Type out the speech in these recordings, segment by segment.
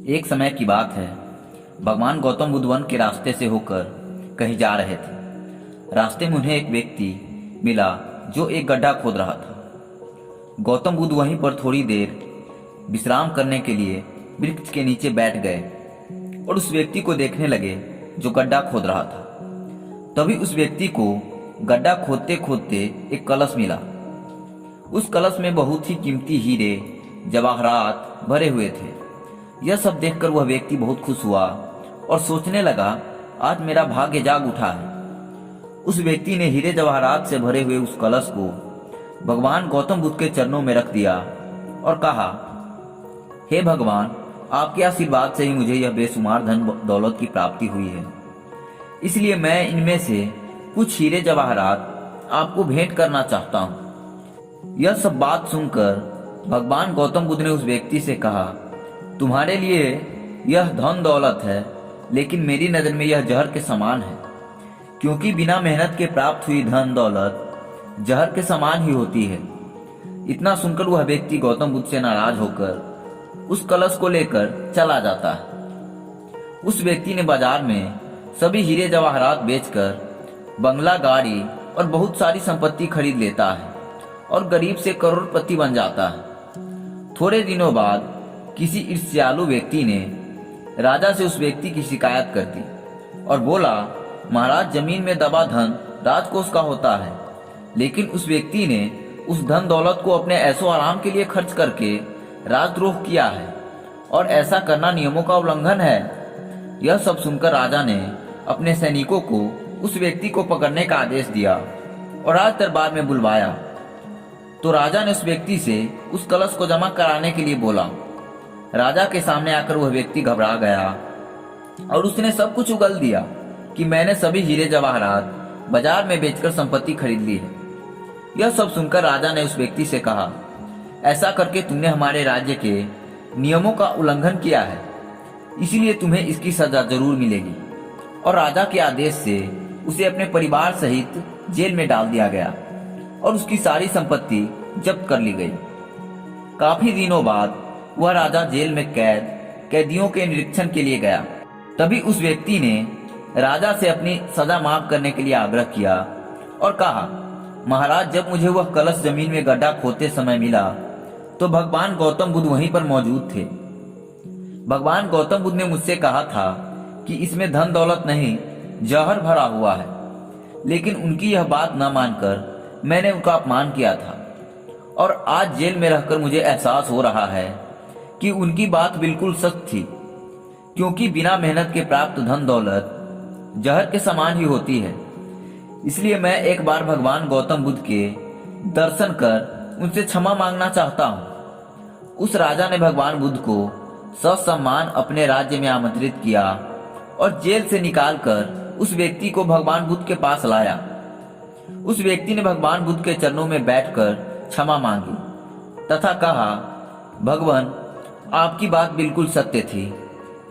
एक समय की बात है। भगवान गौतम बुद्ध वन के रास्ते से होकर कहीं जा रहे थे। रास्ते में उन्हें एक व्यक्ति मिला जो एक गड्ढा खोद रहा था। गौतम बुद्ध वहीं पर थोड़ी देर विश्राम करने के लिए वृक्ष के नीचे बैठ गए और उस व्यक्ति को देखने लगे जो गड्ढा खोद रहा था। तभी उस व्यक्ति को गड्ढा खोदते खोदते एक कलश मिला। उस कलश में बहुत ही कीमती हीरे जवाहरात भरे हुए थे। यह सब देखकर वह व्यक्ति बहुत खुश हुआ और सोचने लगा, आज मेरा भाग्य जाग उठा है। उस व्यक्ति ने हीरे जवाहरात से भरे हुए उस कलश को भगवान गौतम बुद्ध के चरणों में रख दिया और कहा, हे भगवान, आपके आशीर्वाद से ही मुझे यह बेशुमार धन दौलत की प्राप्ति हुई है। इसलिए मैं इनमें से कुछ हीरे जवाहरात आपको भेंट करना चाहता हूँ। यह सब बात सुनकर भगवान गौतम बुद्ध ने उस व्यक्ति से कहा, तुम्हारे लिए यह धन दौलत है, लेकिन मेरी नज़र में यह जहर के समान है, क्योंकि बिना मेहनत के प्राप्त हुई धन दौलत जहर के समान ही होती है। इतना सुनकर वह व्यक्ति गौतम बुद्ध से नाराज होकर उस कलश को लेकर चला जाता है। उस व्यक्ति ने बाजार में सभी हीरे जवाहरात बेचकर बंगला, गाड़ी और बहुत सारी संपत्ति खरीद लेता है और गरीब से करोड़पति बन जाता है। थोड़े दिनों बाद किसी ईर्ष्यालु व्यक्ति ने राजा से उस व्यक्ति की शिकायत कर दी और बोला, महाराज, जमीन में दबा धन राजकोष का होता है, लेकिन उस व्यक्ति ने उस धन दौलत को अपने ऐशो आराम के लिए खर्च करके राजद्रोह किया है और ऐसा करना नियमों का उल्लंघन है। यह सब सुनकर राजा ने अपने सैनिकों को उस व्यक्ति को पकड़ने का आदेश दिया और राज दरबार में बुलवाया। तो राजा ने उस व्यक्ति से उस कलश को जमा कराने के लिए बोला। राजा के सामने आकर वह व्यक्ति घबरा गया और उसने सब कुछ उगल दिया कि मैंने सभी हीरे जवाहरात बाजार में बेचकर संपत्ति खरीद ली है। यह सब सुनकर राजा ने उस व्यक्ति से कहा, ऐसा करके तुमने हमारे राज्य के नियमों का उल्लंघन किया है, इसीलिए तुम्हें इसकी सजा जरूर मिलेगी। और राजा के आदेश से उसे अपने परिवार सहित जेल में डाल दिया गया और उसकी सारी संपत्ति जब्त कर ली गई। काफी दिनों बाद वह राजा जेल में कैदियों के निरीक्षण के लिए गया। तभी उस व्यक्ति ने राजा से अपनी सजा माफ करने के लिए आग्रह किया और कहा, महाराज, जब मुझे वह कलश जमीन में गड्ढा खोदते समय मिला तो भगवान गौतम बुद्ध वहीं पर मौजूद थे। भगवान गौतम बुद्ध ने मुझसे कहा था कि इसमें धन दौलत नहीं, जहर भरा हुआ है, लेकिन उनकी यह बात न मानकर मैंने उनका अपमान किया था और आज जेल में रहकर मुझे एहसास हो रहा है कि उनकी बात बिल्कुल सच थी, क्योंकि बिना मेहनत के प्राप्त धन दौलत जहर के समान ही होती है। इसलिए मैं एक बार भगवान गौतम बुद्ध के दर्शन कर उनसे क्षमा मांगना चाहता हूँ। उस राजा ने भगवान बुद्ध को ससम्मान अपने राज्य में आमंत्रित किया और जेल से निकालकर उस व्यक्ति को भगवान बुद्ध के पास लाया। उस व्यक्ति ने भगवान बुद्ध के चरणों में बैठकर क्षमा मांगी तथा कहा, भगवान, आपकी बात बिल्कुल सत्य थी,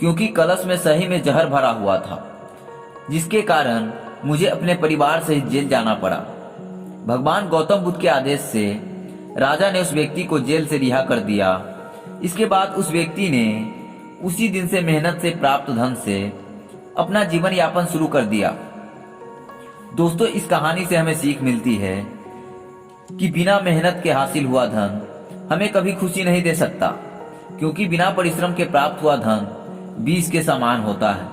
क्योंकि कलश में सही में जहर भरा हुआ था, जिसके कारण मुझे अपने परिवार सहित जेल जाना पड़ा। भगवान गौतम बुद्ध के आदेश से राजा ने उस व्यक्ति को जेल से रिहा कर दिया। इसके बाद उस व्यक्ति ने उसी दिन से मेहनत से प्राप्त धन से अपना जीवन यापन शुरू कर दिया। दोस्तों, इस कहानी से हमें सीख मिलती है कि बिना मेहनत के हासिल हुआ धन हमें कभी खुशी नहीं दे सकता, क्योंकि बिना परिश्रम के प्राप्त हुआ धन बीज के समान होता है।